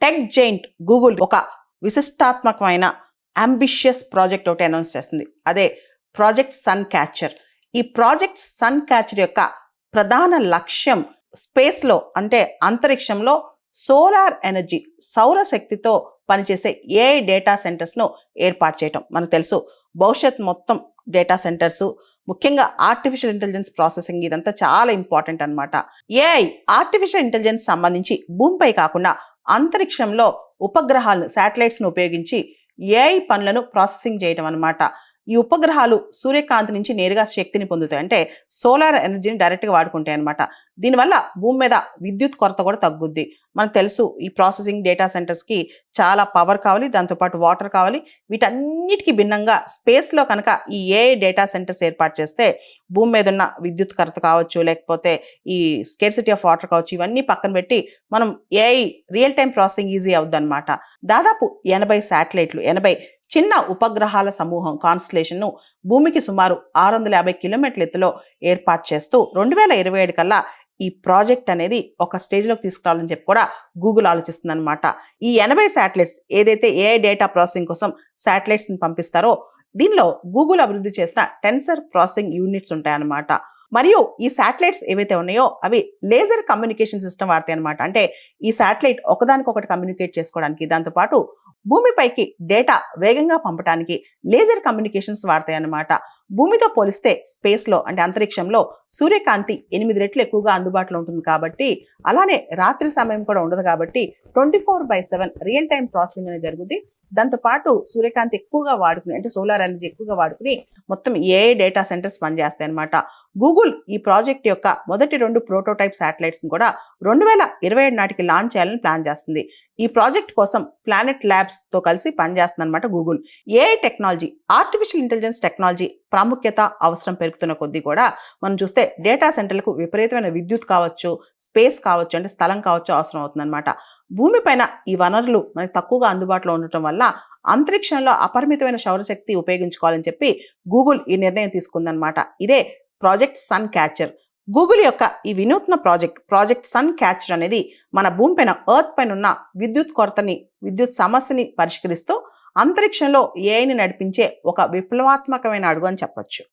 Tech giant Google ఒక విశిష్టాత్మకమైన ambitious project ఒకటి announce చేస్తుంది. అదే ప్రాజెక్ట్ సన్ క్యాచర్. ఈ ప్రాజెక్ట్ సన్ క్యాచర్ యొక్క ప్రధాన లక్ష్యం స్పేస్లో అంటే అంతరిక్షంలో సోలార్ ఎనర్జీ సౌరశక్తితో పనిచేసే ఏఐ డేటా సెంటర్స్ను ఏర్పాటు చేయటం. మనకు తెలుసు భవిష్యత్ మొత్తం డేటా సెంటర్స్, ముఖ్యంగా ఆర్టిఫిషియల్ ఇంటెలిజెన్స్ ప్రాసెసింగ్ ఇదంతా చాలా ఇంపార్టెంట్ అనమాట. ఏఐ ఆర్టిఫిషియల్ ఇంటెలిజెన్స్ సంబంధించి భూమిపై కాకుండా అంతరిక్షంలో ఉపగ్రహాలను శాటిలైట్స్ను ఉపయోగించి ఏఐ పనులను ప్రాసెసింగ్ చేయడం అనమాట. ఈ ఉపగ్రహాలు సూర్యకాంతి నుంచి నేరుగా శక్తిని పొందుతాయి, అంటే సోలార్ ఎనర్జీని డైరెక్ట్గా వాడుకుంటాయి అనమాట. దీనివల్ల భూమి మీద విద్యుత్ కొరత కూడా తగ్గుద్ది. మనకు తెలుసు ఈ ప్రాసెసింగ్ డేటా సెంటర్స్కి చాలా పవర్ కావాలి, దాంతోపాటు వాటర్ కావాలి. వీటన్నిటికీ భిన్నంగా స్పేస్లో కనుక ఈ ఏఐ డేటా సెంటర్స్ ఏర్పాటు చేస్తే భూమి మీద ఉన్న విద్యుత్ కొరత కావచ్చు, లేకపోతే ఈ స్కేర్సిటీ ఆఫ్ వాటర్ కావచ్చు, ఇవన్నీ పక్కన పెట్టి మనం AI real time processing easy అవుద్ది అనమాట. దాదాపు 80 శాటిలైట్లు, 80 చిన్న ఉపగ్రహాల సమూహం కాన్స్టలేషన్ను భూమికి సుమారు 650 కిలోమీటర్ల ఎత్తులో ఏర్పాటు చేస్తూ 2027 కల్లా ఈ ప్రాజెక్ట్ అనేది ఒక స్టేజ్లోకి తీసుకురావాలని చెప్పి కూడా గూగుల్ ఆలోచిస్తుంది అనమాట. ఈ 80 శాటిలైట్స్ ఏదైతే ఏఐ డేటా ప్రాసెసింగ్ కోసం శాటిలైట్స్ని పంపిస్తారో దీనిలో గూగుల్ అభివృద్ధి చేసిన టెన్సర్ ప్రాసెసింగ్ యూనిట్స్ ఉంటాయన్నమాట. మరియు ఈ శాటిలైట్స్ ఏవైతే ఉన్నాయో అవి లేజర్ కమ్యూనికేషన్ సిస్టమ్ వాడతాయి అనమాట. అంటే ఈ శాటిలైట్ ఒకదానికొకటి కమ్యూనికేట్ చేసుకోవడానికి, దాంతోపాటు భూమిపైకి డేటా వేగంగా పంపడానికి లేజర్ కమ్యూనికేషన్స్ వాడతాయి అన్నమాట. భూమితో పోలిస్తే స్పేస్లో అంటే అంతరిక్షంలో సూర్యకాంతి 8 రెట్లు ఎక్కువగా అందుబాటులో ఉంటుంది కాబట్టి, అలానే రాత్రి సమయం కూడా ఉండదు కాబట్టి 24/7 రియల్ టైం ప్రాసెసింగ్ అనేది జరుగుతుంది. దాంతోపాటు సూర్యకాంతి ఎక్కువగా వాడుకుని అంటే సోలార్ ఎనర్జీ ఎక్కువగా వాడుకుని మొత్తం ఏఐ డేటా సెంటర్స్ పనిచేస్తాయి అనమాట. గూగుల్ ఈ ప్రాజెక్ట్ యొక్క మొదటి 2 ప్రోటోటైప్ శాటిలైట్స్ని కూడా 2027 నాటికి లాంచ్ చేయాలని ప్లాన్ చేస్తుంది. ఈ ప్రాజెక్ట్ కోసం ప్లానెట్ ల్యాబ్స్తో కలిసి పనిచేస్తుంది అనమాట Google. AI technology, artificial intelligence technology ప్రాముఖ్యత అవసరం పెరుగుతున్న కొద్దీ కూడా మనం చూస్తే డేటా సెంటర్లకు విపరీతమైన విద్యుత్ కావచ్చు, స్పేస్ కావచ్చు, అంటే స్థలం కావచ్చు అవసరం అవుతుంది అనమాట. భూమిపైన ఈ వనరులు మనకు తక్కువగా అందుబాటులో ఉండటం వల్ల అంతరిక్షంలో అపరిమితమైన సౌరశక్తి ఉపయోగించుకోవాలని చెప్పి గూగుల్ ఈ నిర్ణయం తీసుకుందనమాట. ఇదే ప్రాజెక్ట్ సన్ క్యాచర్. గూగుల్ యొక్క ఈ వినూత్న ప్రాజెక్ట్ సన్ క్యాచర్ అనేది మన భూమిపైన ఎర్త్ పైన ఉన్న విద్యుత్ సమస్యని పరిష్కరిస్తూ అంతరిక్షంలో ఏఐని నడిపించే ఒక విప్లవాత్మకమైన అడుగు అని చెప్పొచ్చు.